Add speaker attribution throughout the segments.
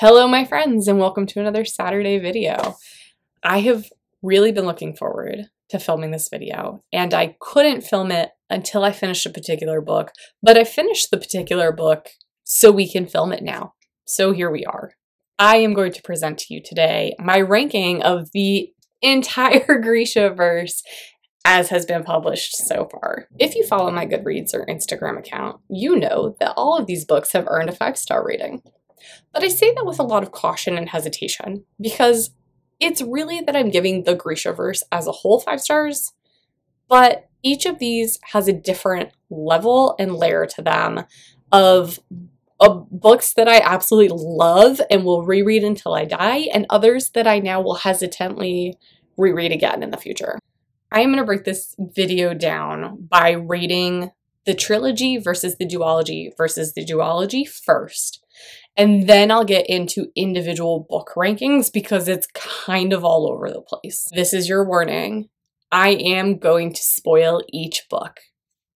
Speaker 1: Hello my friends, and welcome to another Saturday video. I have really been looking forward to filming this video, and I couldn't film it until I finished a particular book, but I finished the particular book so we can film it now. So here we are. I am going to present to you today my ranking of the entire Grishaverse as has been published so far. If you follow my Goodreads or Instagram account, you know that all of these books have earned a 5-star rating. But I say that with a lot of caution and hesitation because it's really that I'm giving the Grishaverse as a whole 5 stars, but each of these has a different level and layer to them of books that I absolutely love and will reread until I die, and others that I now will hesitantly reread again in the future. I am going to break this video down by rating the trilogy versus the duology first. And then I'll get into individual book rankings because it's kind of all over the place. This is your warning. I am going to spoil each book,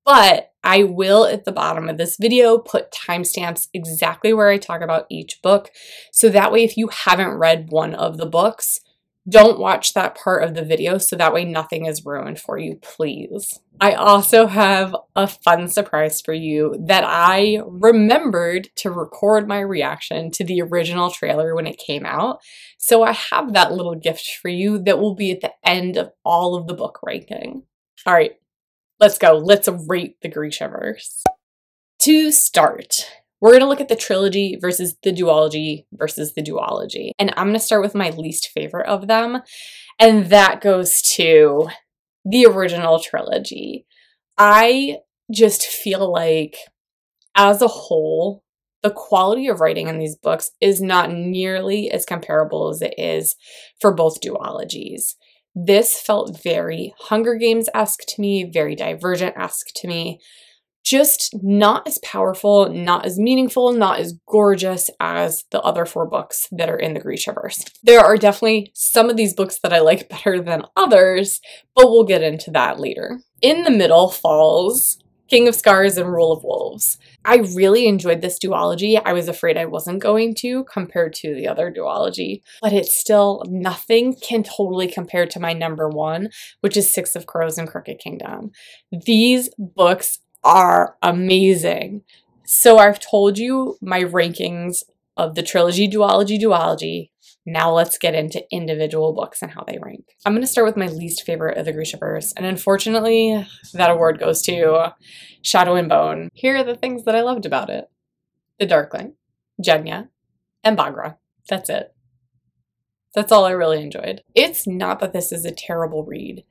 Speaker 1: but I will at the bottom of this video put timestamps exactly where I talk about each book. So that way, if you haven't read one of the books, don't watch that part of the video so that way nothing is ruined for you, please. I also have a fun surprise for you that I remembered to record my reaction to the original trailer when it came out. So I have that little gift for you that will be at the end of all of the book ranking. All right, let's go. Let's rate the Grishaverse. To start, we're going to look at the trilogy versus the duology. And I'm going to start with my least favorite of them. And that goes to the original trilogy. I just feel like, as a whole, the quality of writing in these books is not nearly as comparable as it is for both duologies. This felt very Hunger Games-esque to me, very Divergent-esque to me. Just not as powerful, not as meaningful, not as gorgeous as the other 4 books that are in the Grishaverse. There are definitely some of these books that I like better than others, but we'll get into that later. In the middle falls King of Scars and Rule of Wolves. I really enjoyed this duology. I was afraid I wasn't going to compared to the other duology, but it's still nothing can totally compare to my number 1, which is Six of Crows and Crooked Kingdom. These books are amazing. So I've told you my rankings of the trilogy, duology. Now let's get into individual books and how they rank. I'm going to start with my least favorite of the Grishaverse, and unfortunately that award goes to Shadow and Bone. Here are the things that I loved about it. The Darkling, Jenya, and Baghra. That's it. That's all I really enjoyed. It's not that this is a terrible read.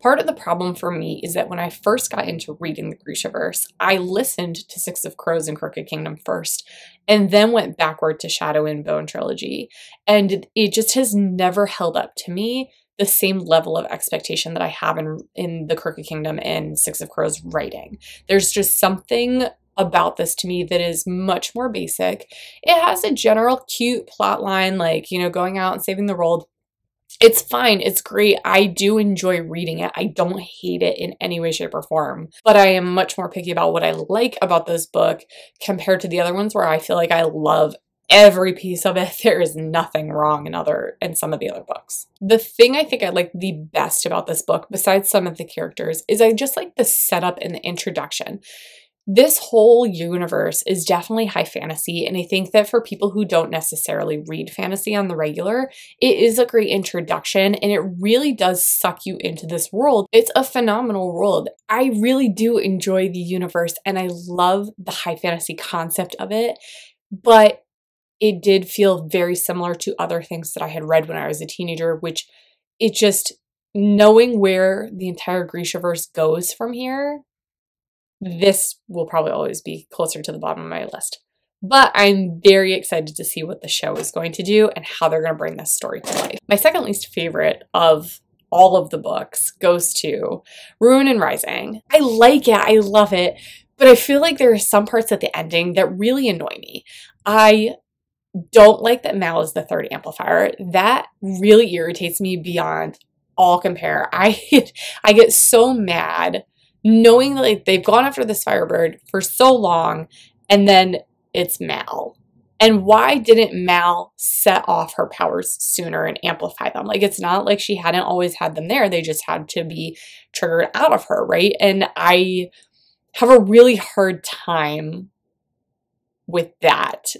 Speaker 1: Part of the problem for me is that when I first got into reading the Grishaverse, I listened to Six of Crows and Crooked Kingdom first, and then went backward to Shadow and Bone trilogy. And it just has never held up to me the same level of expectation that I have in the Crooked Kingdom and Six of Crows writing. There's just something about this to me that is much more basic. It has a general cute plot line, like, you know, going out and saving the world. It's fine. It's great. I do enjoy reading it. I don't hate it in any way, shape, or form. But I am much more picky about what I like about this book compared to the other ones where I feel like I love every piece of it. There is nothing wrong in some of the other books. The thing I think I like the best about this book, besides some of the characters, is I just like the setup and the introduction. This whole universe is definitely high fantasy, and I think that for people who don't necessarily read fantasy on the regular, it is a great introduction, and it really does suck you into this world. It's a phenomenal world. I really do enjoy the universe, and I love the high fantasy concept of it, but it did feel very similar to other things that I had read when I was a teenager, which it just, knowing where the entire Grishaverse goes from here, this will probably always be closer to the bottom of my list. But I'm very excited to see what the show is going to do and how they're going to bring this story to life. My second least favorite of all of the books goes to Ruin and Rising. I like it. I love it. But I feel like there are some parts at the ending that really annoy me. I don't like that Mal is the third amplifier. That really irritates me beyond all compare. I get so mad knowing that they've gone after this Firebird for so long, and then it's Mal. And why didn't Mal set off her powers sooner and amplify them? Like, it's not like she hadn't always had them there. They just had to be triggered out of her, right? And I have a really hard time with that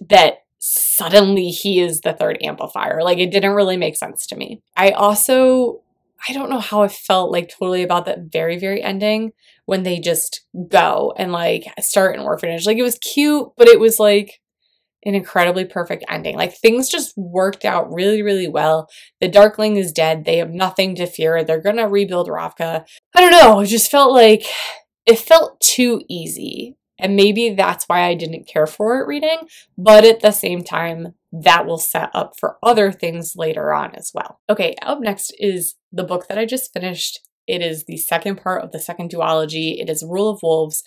Speaker 1: suddenly he is the third amplifier. Like, it didn't really make sense to me. I don't know how I felt like totally about that very, very ending when they just go and like start an orphanage. Like, it was cute, but it was like an incredibly perfect ending. Like, things just worked out really, really well. The Darkling is dead. They have nothing to fear. They're going to rebuild Ravka. I don't know. It just felt like it felt too easy. And maybe that's why I didn't care for it reading. But at the same time, that will set up for other things later on as well. Okay, up next is the book that I just finished. It is the second part of the second duology. It is Rule of Wolves.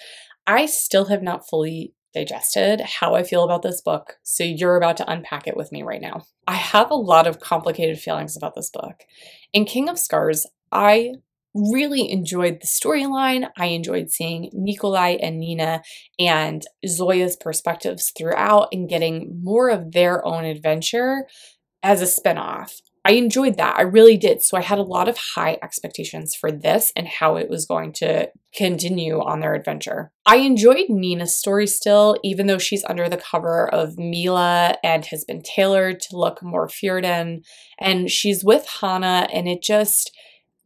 Speaker 1: I still have not fully digested how I feel about this book, so you're about to unpack it with me right now. I have a lot of complicated feelings about this book. In King of Scars, I really enjoyed the storyline. I enjoyed seeing Nikolai and Nina and Zoya's perspectives throughout and getting more of their own adventure as a spinoff. I enjoyed that. I really did. So I had a lot of high expectations for this and how it was going to continue on their adventure. I enjoyed Nina's story still, even though she's under the cover of Mila and has been tailored to look more Fjorden. And she's with Hana, and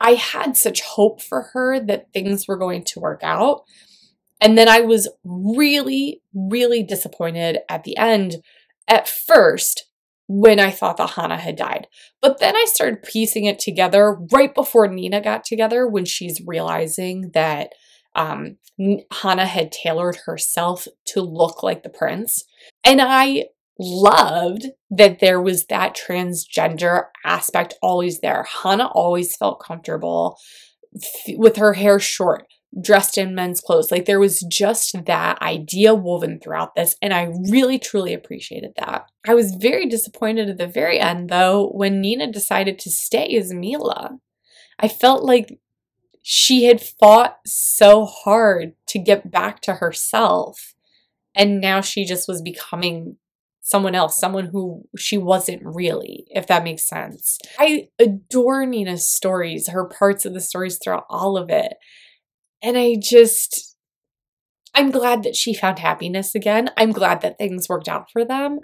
Speaker 1: I had such hope for her that things were going to work out. And then I was really, really disappointed at the end at first when I thought that Hana had died. But then I started piecing it together right before Nina got together, when she's realizing that Hana had tailored herself to look like the prince. And I loved that there was that transgender aspect always there. Hana always felt comfortable with her hair short, dressed in men's clothes. Like, there was just that idea woven throughout this, and I really truly appreciated that. I was very disappointed at the very end, though, when Nina decided to stay as Mila. I felt like she had fought so hard to get back to herself, and now she just was becoming someone else, someone who she wasn't really, if that makes sense. I adore Nina's stories, her parts of the stories throughout all of it. And I'm glad that she found happiness again. I'm glad that things worked out for them.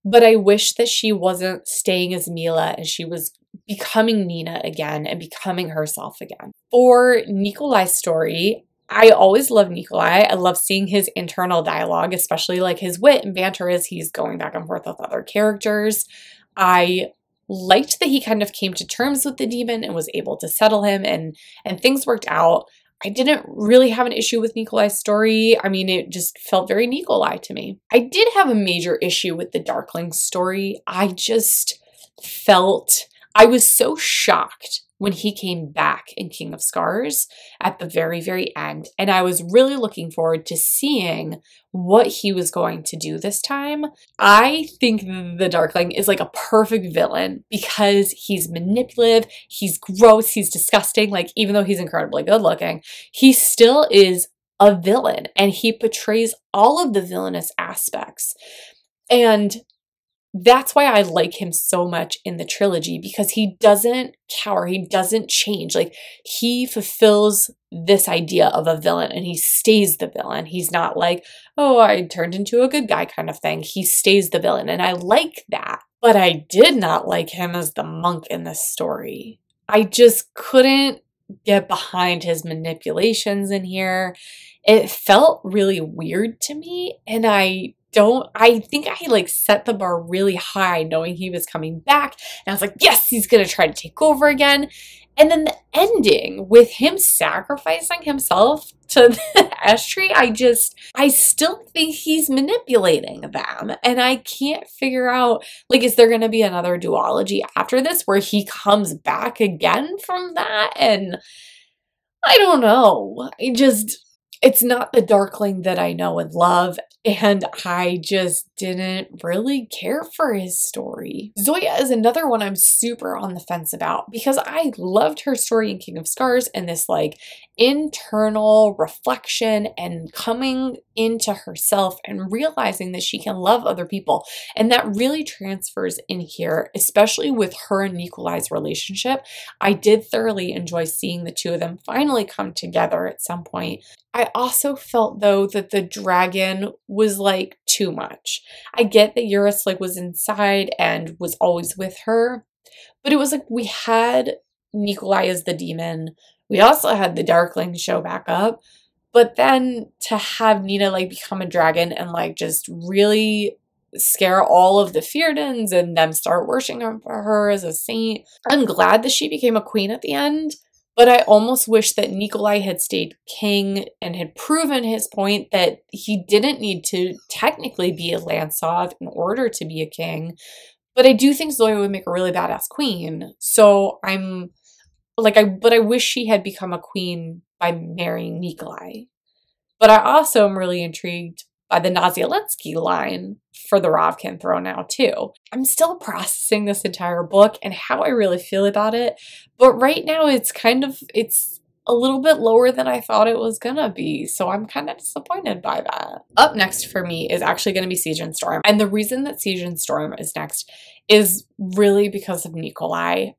Speaker 1: But I wish that she wasn't staying as Mila and she was becoming Nina again and becoming herself again. For Nikolai's story, I always love Nikolai. I love seeing his internal dialogue, especially like his wit and banter as he's going back and forth with other characters. I liked that he kind of came to terms with the demon and was able to settle him, and things worked out. I didn't really have an issue with Nikolai's story. I mean, it just felt very Nikolai to me. I did have a major issue with the Darkling story. I was so shocked when he came back in King of Scars at the very, very end. And I was really looking forward to seeing what he was going to do this time. I think the Darkling is like a perfect villain because he's manipulative, he's gross, he's disgusting. Like, even though he's incredibly good looking, he still is a villain, and he portrays all of the villainous aspects. And that's why I like him so much in the trilogy, because he doesn't cower, he doesn't change. Like, he fulfills this idea of a villain and he stays the villain. He's not like, oh, I turned into a good guy kind of thing. He stays the villain, and I like that. But I did not like him as the monk in this story. I just couldn't get behind his manipulations in here. It felt really weird to me, and I think I like set the bar really high knowing he was coming back, and I was like, yes, he's gonna try to take over again. And then the ending with him sacrificing himself to the ash tree, I still think he's manipulating them, and I can't figure out, like, is there gonna be another duology after this where he comes back again from that? And I don't know. It's not the Darkling that I know and love, and I just didn't really care for his story. Zoya is another one I'm super on the fence about, because I loved her story in King of Scars and this like internal reflection and coming into herself and realizing that she can love other people. And that really transfers in here, especially with her and Nikolai's relationship. I did thoroughly enjoy seeing the two of them finally come together at some point. I also felt though that the dragon was like too much. I get that Eurus like was inside and was always with her, but it was like we had Nikolai as the demon. We also had the Darkling show back up. But then to have Nina like become a dragon and like just really scare all of the Feardens and them start worshiping her as a saint. I'm glad that she became a queen at the end, but I almost wish that Nikolai had stayed king and had proven his point that he didn't need to technically be a Lansov in order to be a king. But I do think Zoya would make a really badass queen. So I'm like, I wish she had become a queen by marrying Nikolai. But I also am really intrigued by the Nazialensky line for the Ravkin throne now too. I'm still processing this entire book and how I really feel about it, but right now it's a little bit lower than I thought it was gonna be, so I'm kind of disappointed by that. Up next for me is actually gonna be Siege and Storm, and the reason that Siege and Storm is next is really because of Nikolai.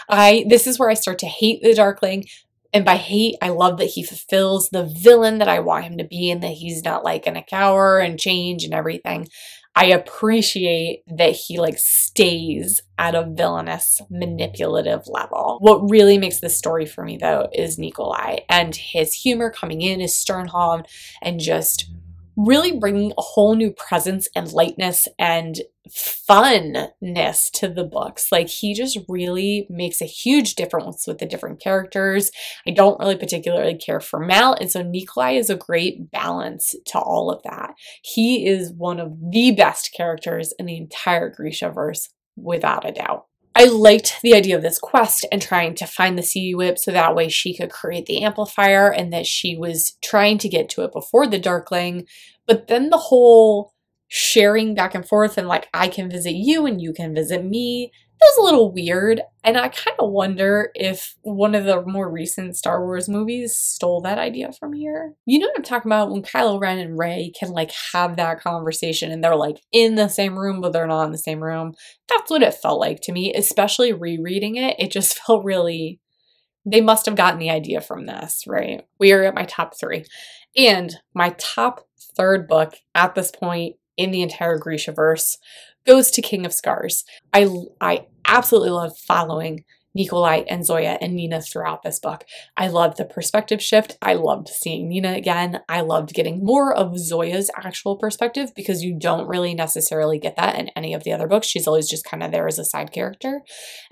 Speaker 1: This is where I start to hate the Darkling. And by hate, I love that he fulfills the villain that I want him to be and that he's not like gonna cower and change and everything. I appreciate that he like stays at a villainous, manipulative level. What really makes this story for me though is Nikolai and his humor coming in as Sternholm and just really bringing a whole new presence and lightness and funness to the books. Like he just really makes a huge difference with the different characters. I don't really particularly care for Mal, and so Nikolai is a great balance to all of that. He is one of the best characters in the entire Grishaverse, without a doubt. I liked the idea of this quest and trying to find the CD whip so that way she could create the amplifier and that she was trying to get to it before the Darkling. But then the whole sharing back and forth and like I can visit you and you can visit me, that was a little weird. And I kind of wonder if one of the more recent Star Wars movies stole that idea from here. You know what I'm talking about when Kylo Ren and Rey can like have that conversation and they're like in the same room but they're not in the same room. That's what it felt like to me, especially rereading it. It just felt really, they must have gotten the idea from this, right? We are at my top 3. And my top 3rd book at this point in the entire Grishaverse goes to King of Scars. I absolutely love following Nikolai and Zoya and Nina throughout this book. I loved the perspective shift. I loved seeing Nina again. I loved getting more of Zoya's actual perspective because you don't really necessarily get that in any of the other books. She's always just kind of there as a side character.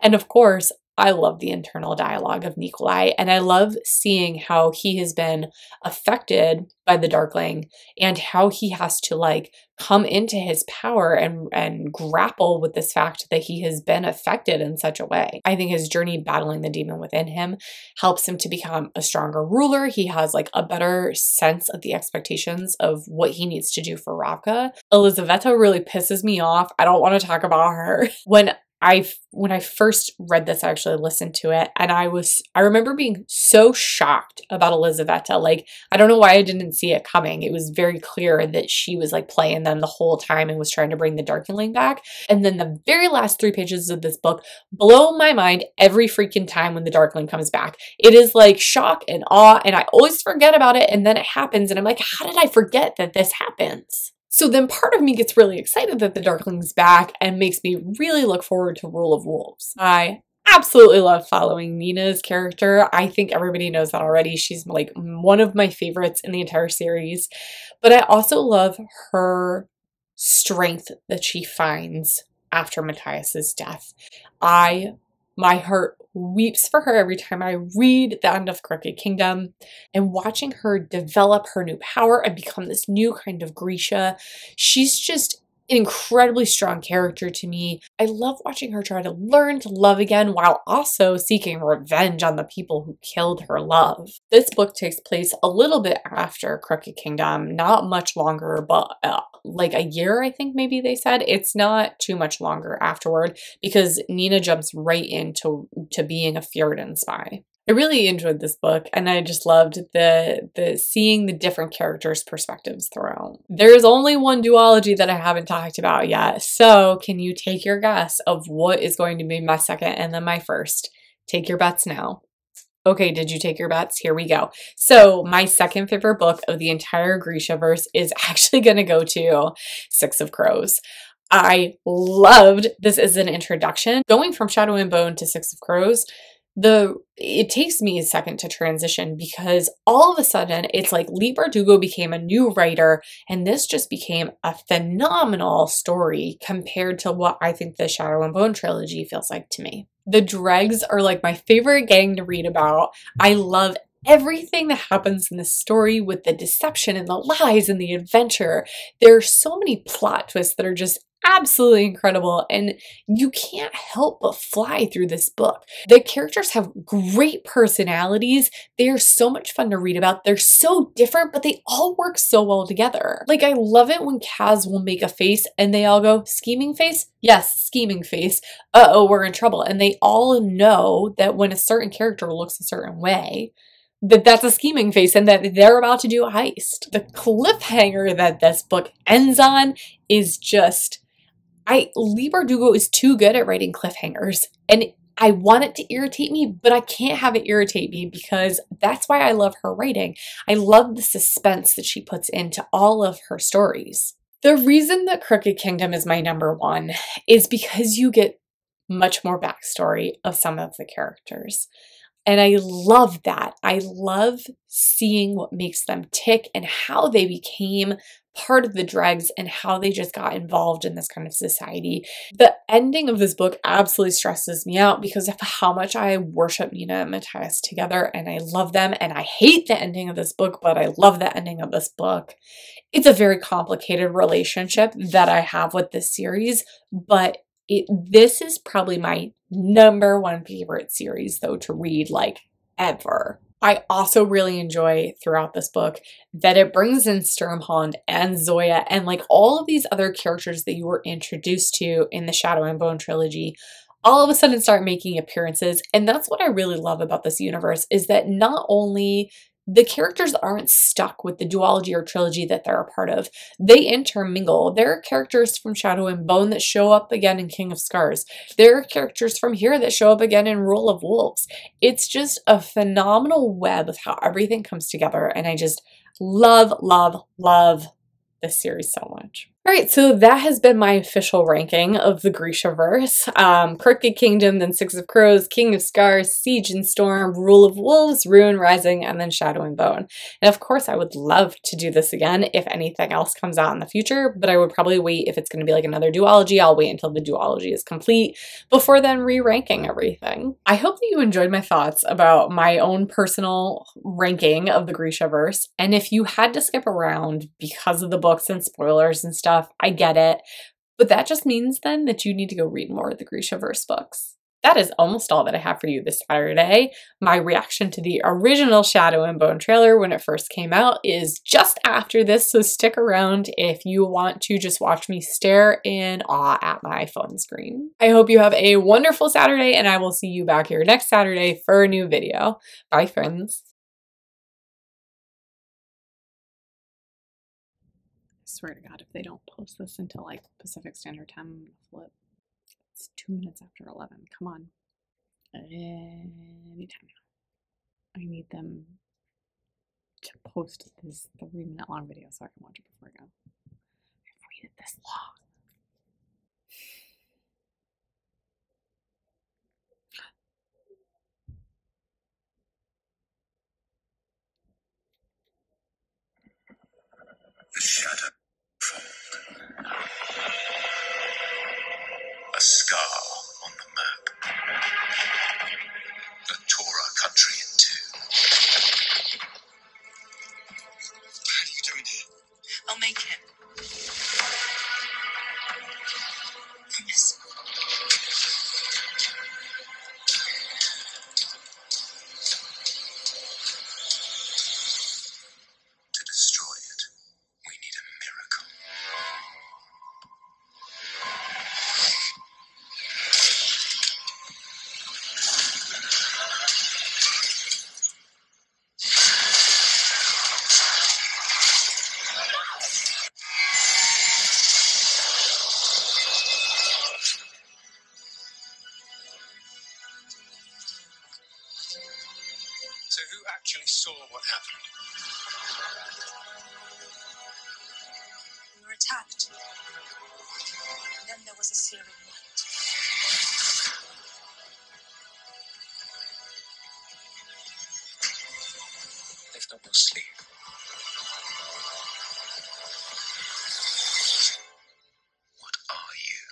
Speaker 1: And of course, I love the internal dialogue of Nikolai, and I love seeing how he has been affected by the Darkling and how he has to like come into his power and grapple with this fact that he has been affected in such a way. I think his journey battling the demon within him helps him to become a stronger ruler. He has like a better sense of the expectations of what he needs to do for Ravka. Elizaveta really pisses me off. I don't want to talk about her. When I first read this, I actually listened to it and I remember being so shocked about Elizaveta. Like, I don't know why I didn't see it coming. It was very clear that she was like playing them the whole time and was trying to bring the Darkling back. And then the very last 3 pages of this book blow my mind every freaking time when the Darkling comes back. It is like shock and awe, and I always forget about it, and then it happens and I'm like, how did I forget that this happens? So then part of me gets really excited that the Darkling's back and makes me really look forward to Rule of Wolves. I absolutely love following Nina's character. I think everybody knows that already. She's like one of my favorites in the entire series. But I also love her strength that she finds after Matthias's death. My heart weeps for her every time I read the end of Crooked Kingdom, and watching her develop her new power and become this new kind of Grisha. She's just an incredibly strong character to me. I love watching her try to learn to love again while also seeking revenge on the people who killed her love. This book takes place a little bit after Crooked Kingdom, not much longer, but like a year, I think maybe they said. It's not too much longer afterward because Nina jumps right into being a Fjordan spy. I really enjoyed this book, and I just loved the seeing the different characters' perspectives throughout. There's only one duology that I haven't talked about yet, so can you take your guess of what is going to be my second and then my first? Take your bets now. Okay, did you take your bets? Here we go. So my second favorite book of the entire Grishaverse is actually going to go to Six of Crows. I loved this as an introduction. Going from Shadow and Bone to Six of Crows, it takes me a second to transition because all of a sudden it's like Leigh Bardugo became a new writer and this just became a phenomenal story compared to what I think the Shadow and Bone trilogy feels like to me. The Dregs are like my favorite gang to read about. I love everything that happens in this story with the deception and the lies and the adventure. There are so many plot twists that are just absolutely incredible, and you can't help but fly through this book. The characters have great personalities. They are so much fun to read about. They're so different, but they all work so well together. Like, I love it when Kaz will make a face and they all go, scheming face? Yes, scheming face. Uh-oh, we're in trouble. And they all know that when a certain character looks a certain way, that's a scheming face and that they're about to do a heist. The cliffhanger that this book ends on is just, Leigh Bardugo is too good at writing cliffhangers, and I want it to irritate me, but I can't have it irritate me because that's why I love her writing. I love the suspense that she puts into all of her stories. The reason that Crooked Kingdom is my number one is because you get much more backstory of some of the characters. And I love that. I love seeing what makes them tick and how they became part of the Dregs and how they just got involved in this kind of society. The ending of this book absolutely stresses me out because of how much I worship Nina and Matthias together, and I love them, and I hate the ending of this book, but I love the ending of this book. It's a very complicated relationship that I have with this series, but this is probably my number one favorite series, though, to read, like, ever. I also really enjoy throughout this book that it brings in Sturmhond and Zoya and like all of these other characters that you were introduced to in the Shadow and Bone trilogy all of a sudden start making appearances. And that's what I really love about this universe, is that not only the characters aren't stuck with the duology or trilogy that they're a part of. They intermingle. There are characters from Shadow and Bone that show up again in King of Scars. There are characters from here that show up again in Rule of Wolves. It's just a phenomenal web of how everything comes together, and I just love, love, love this series so much. All right, so that has been my official ranking of the Grishaverse. Crooked Kingdom, then Six of Crows, King of Scars, Siege and Storm, Rule of Wolves, Ruin Rising, and then Shadow and Bone. And of course, I would love to do this again if anything else comes out in the future, but I would probably wait. If it's going to be like another duology, I'll wait until the duology is complete before then re-ranking everything. I hope that you enjoyed my thoughts about my own personal ranking of the Grishaverse, and if you had to skip around because of the books and spoilers and stuff, I get it, but that just means then that you need to go read more of the Grishaverse books. That is almost all that I have for you this Saturday. My reaction to the original Shadow and Bone trailer when it first came out is just after this, so stick around if you want to just watch me stare in awe at my phone screen. I hope you have a wonderful Saturday, and I will see you back here next Saturday for a new video. Bye, friends. I swear to God, if they don't post this until like Pacific Standard Time, I'm gonna flip. It's 2 minutes after 11. Come on. Anytime now. I need them to post this 3-minute long video so I can watch it before I go. I've waited this long.
Speaker 2: The shadow. A scar on the map. The Torah country in two. What are you doing here? I'll make it. actually saw what happened.
Speaker 3: We were attacked. Then there was a searing light.
Speaker 2: Lift up your sleeve. What are you?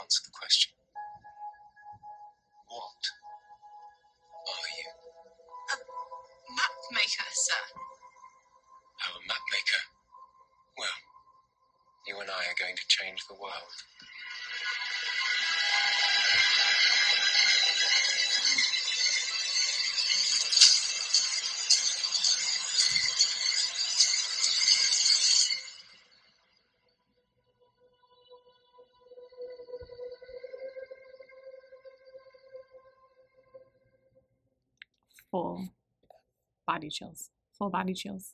Speaker 2: Answer the question. What are you?
Speaker 3: A map maker, sir.
Speaker 2: Oh, a map maker. Well, you and I are going to change the world.
Speaker 1: Full body chills. Full body chills.